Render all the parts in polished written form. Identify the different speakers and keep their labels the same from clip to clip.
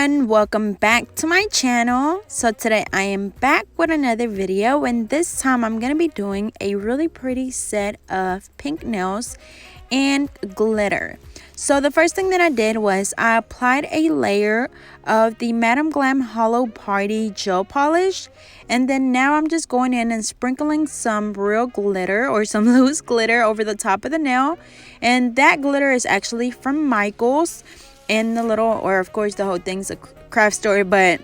Speaker 1: everyone, welcome back to my channel. So today I am back with another video, and this time I'm going to be doing a really pretty set of pink nails and glitter. So the first thing that I did was I applied a layer of the Madam Glam Hollow Party gel polish, and then now I'm just going in and sprinkling some real glitter or some loose glitter over the top of the nail. And that glitter is actually from Michael's, and the little, or of course the whole thing's a craft store, but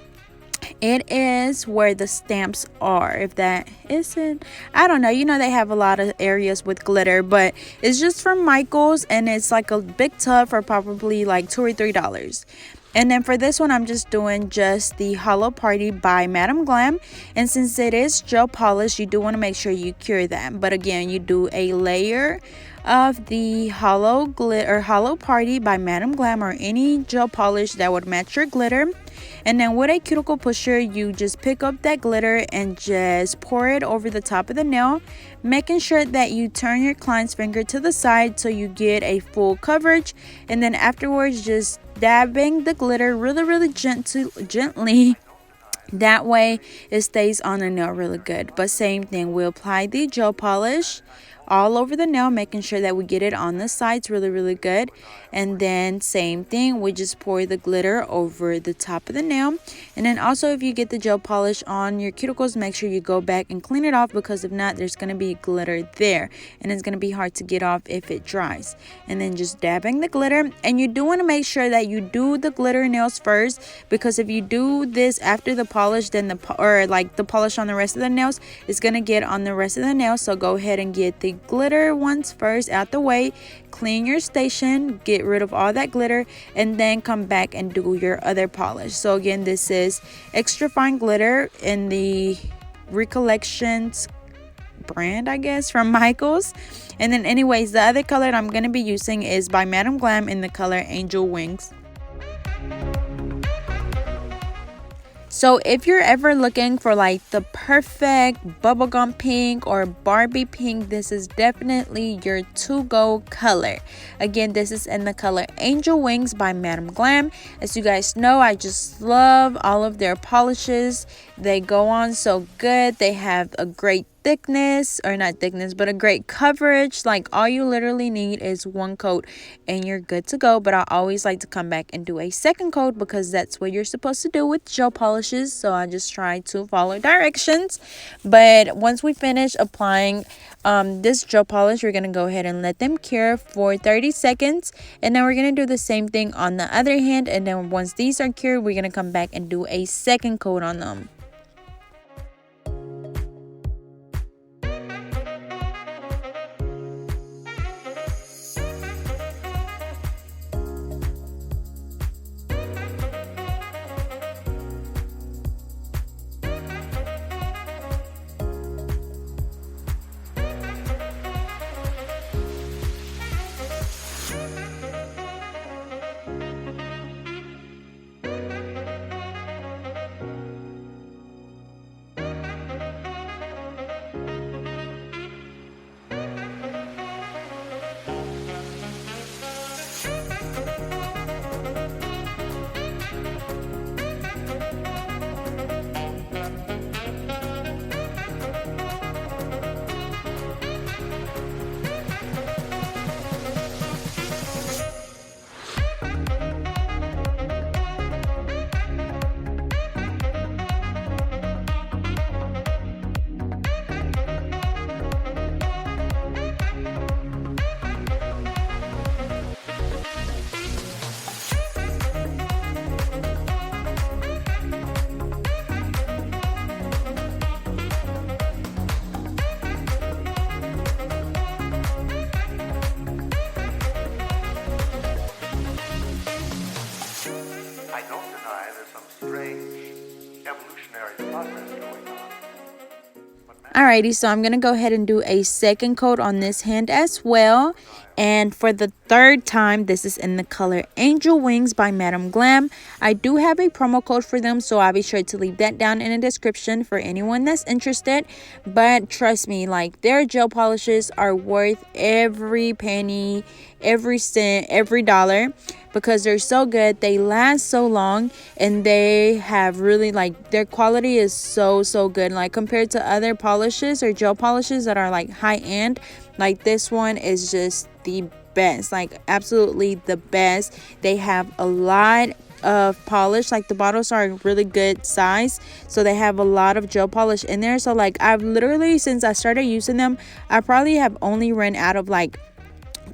Speaker 1: it is where the stamps are. If that isn't, I don't know, you know, they have a lot of areas with glitter, but it's just from Michael's, and it's like a big tub for probably like $2 or $3. And then for this one, I'm just doing just the Hollow Party by Madam Glam. And since it is gel polish, you do want to make sure you cure that. But again, you do a layer of the Hollow Party by Madam Glam, or any gel polish that would match your glitter. And then with a cuticle pusher, you just pick up that glitter and just pour it over the top of the nail, making sure that you turn your client's finger to the side so you get a full coverage. And then afterwards, just dabbing the glitter really gently. That way it stays on the nail really good. But same thing, we apply the gel polish all over the nail, making sure that we get it on the sides really good. And then same thing, we just pour the glitter over the top of the nail. And then also, if you get the gel polish on your cuticles, make sure you go back and clean it off, because if not, there's going to be glitter there and it's going to be hard to get off if it dries. And then just dabbing the glitter, and you do want to make sure that you do the glitter nails first, because if you do this after the polish, then the polish on the rest of the nails is going to get on the rest of the nails. So go ahead and get the glitter ones first out the way, clean your station, get rid of all that glitter, and then come back and do your other polish. So again, this is extra fine glitter in the Recollections brand, I guess, from Michael's. And then anyways, the other color I'm going to be using is by Madam Glam in the color Angel Wings. So if you're ever looking for like the perfect bubblegum pink or Barbie pink, this is definitely your to-go color. Again, this is in the color Angel Wings by Madam Glam. As you guys know, I just love all of their polishes. They go on so good. They have a great thickness, or not thickness, but a great coverage. Like, all you literally need is one coat and you're good to go. But I always like to come back and do a second coat, because that's what you're supposed to do with gel polishes. So I just try to follow directions. But once we finish applying this gel polish, we're going to go ahead and let them cure for 30 seconds. And then we're going to do the same thing on the other hand. And then once these are cured, we're going to come back and do a second coat on them. Alrighty, so I'm going to go ahead and do a second coat on this hand as well. And for the third time, this is in the color Angel Wings by Madam Glam. I do have a promo code for them, so I'll be sure to leave that down in the description for anyone that's interested. But trust me, like, their gel polishes are worth every penny, every cent, every dollar, because they're so good. They last so long, and they have really, like, their quality is so good. Like, compared to other polishes or gel polishes that are like high end, like, this one is just the best, like absolutely the best. They have a lot of polish, like the bottles are a really good size, so they have a lot of gel polish in there. So like, I've literally, since I started using them, I probably have only run out of like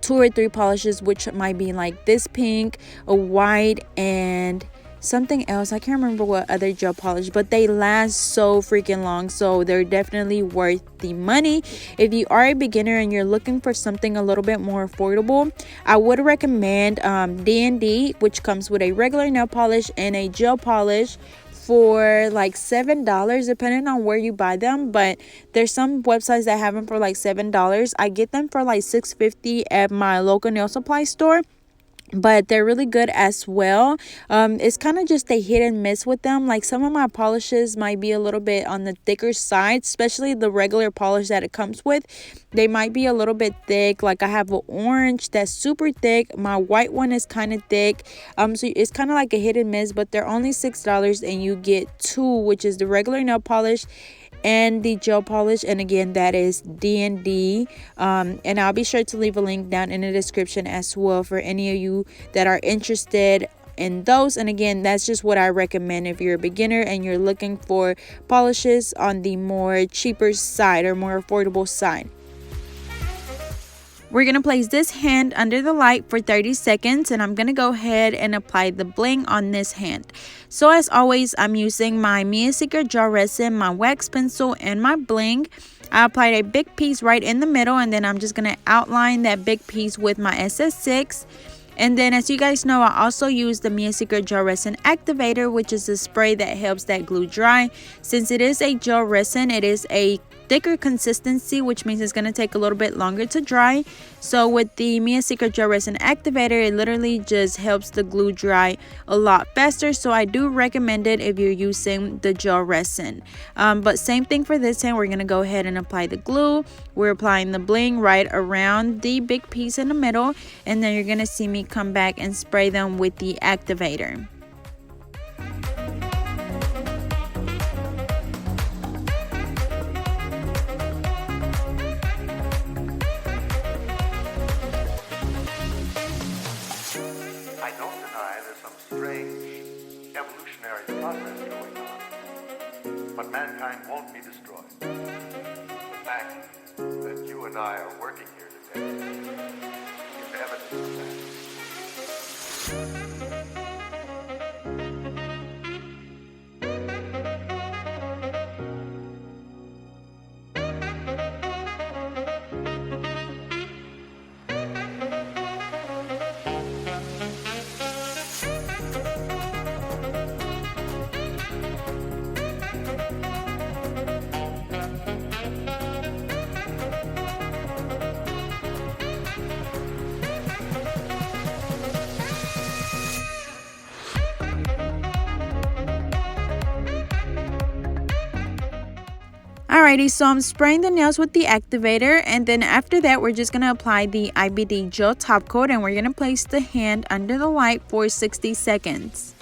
Speaker 1: 2 or 3 polishes, which might be like this pink, a white, and something else. I can't remember what other gel polish, but they last so freaking long, so they're definitely worth the money. If you are a beginner and you're looking for something a little bit more affordable, I would recommend D&D, which comes with a regular nail polish and a gel polish for like $7, depending on where you buy them. But there's some websites that have them for like $7. I get them for like $6.50 at my local nail supply store, but they're really good as well. It's kind of just a hit and miss with them. Like, some of my polishes might be a little bit on the thicker side, especially the regular polish that it comes with. They might be a little bit thick. Like, I have an orange that's super thick, my white one is kind of thick. So it's kind of like a hit and miss, but they're only $6 and you get 2, which is the regular nail polish and the gel polish. And again, that is D&D. And I'll be sure to leave a link down in the description as well for any of you that are interested in those. And again, that's just what I recommend if you're a beginner and you're looking for polishes on the more cheaper side or more affordable side. We're going to place this hand under the light for 30 seconds, and I'm going to go ahead and apply the bling on this hand. So as always, I'm using my Mia Secret gel resin, my wax pencil, and my bling. I applied a big piece right in the middle, and then I'm just going to outline that big piece with my SS6. And then, as you guys know, I also use the Mia Secret Gel Resin Activator, which is a spray that helps that glue dry. Since it is a gel resin, it is a thicker consistency, which means it's going to take a little bit longer to dry. So with the Mia Secret Gel Resin Activator, it literally just helps the glue dry a lot faster. So I do recommend it if you're using the gel resin. But same thing for this hand. We're going to go ahead and apply the glue. We're applying the bling right around the big piece in the middle, and then you're going to see me come back and spray them with the activator.
Speaker 2: I don't deny there's some strange evolutionary process going on, but mankind won't be destroyed. The fact that you and I are working here today is evidence of that.
Speaker 1: Alrighty, so I'm spraying the nails with the activator, and then after that we're just going to apply the IBD gel top coat, and we're going to place the hand under the light for 60 seconds.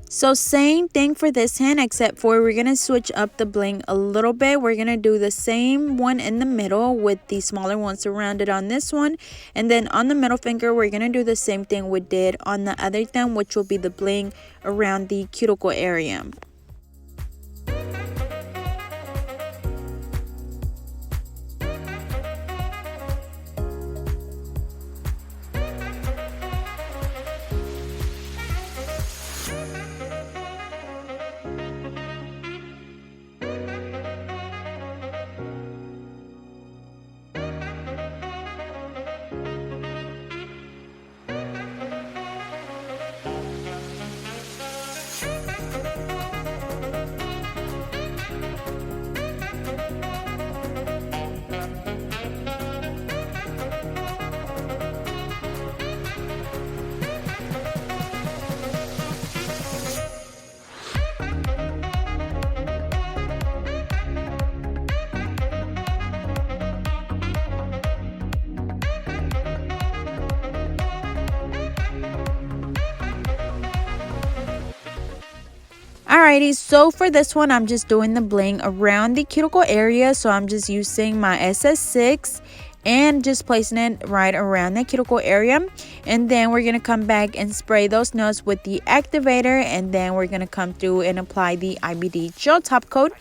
Speaker 1: So same thing for this hand, except for we're going to switch up the bling a little bit. We're going to do the same one in the middle with the smaller one surrounded on this one. And then on the middle finger, we're going to do the same thing we did on the other thumb, which will be the bling around the cuticle area. Alrighty, so for this one, I'm just doing the bling around the cuticle area. So I'm just using my SS6 and just placing it right around the cuticle area. And then we're going to come back and spray those nails with the activator. And then we're going to come through and apply the IBD gel top coat.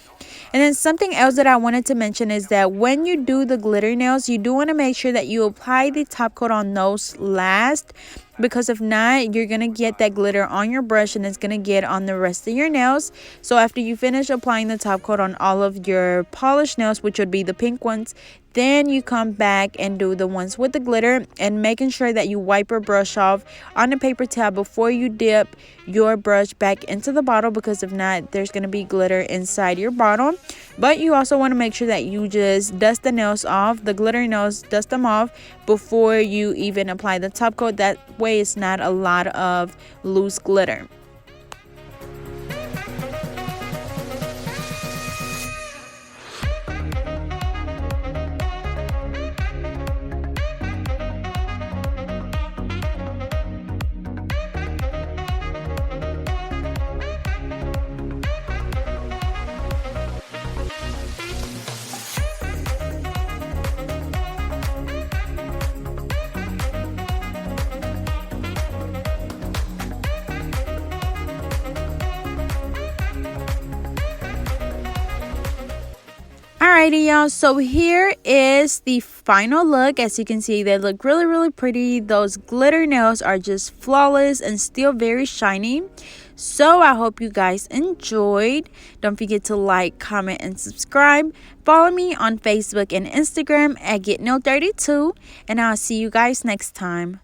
Speaker 1: And then something else that I wanted to mention is that when you do the glitter nails, you do want to make sure that you apply the top coat on those last, because if not, you're going to get that glitter on your brush and it's going to get on the rest of your nails. So after you finish applying the top coat on all of your polished nails, which would be the pink ones, then you come back and do the ones with the glitter, and making sure that you wipe your brush off on a paper towel before you dip your brush back into the bottle, because if not, there's going to be glitter inside your bottle. But you also want to make sure that you just dust the nails off, the glitter nails, dust them off before you even apply the top coat. That way it's not a lot of loose glitter. Alrighty, y'all, so here is the final look. As you can see, they look really pretty. Those glitter nails are just flawless and still very shiny. So I hope you guys enjoyed. Don't forget to like, comment, and subscribe. Follow me on Facebook and Instagram at GetNail32, and I'll see you guys next time.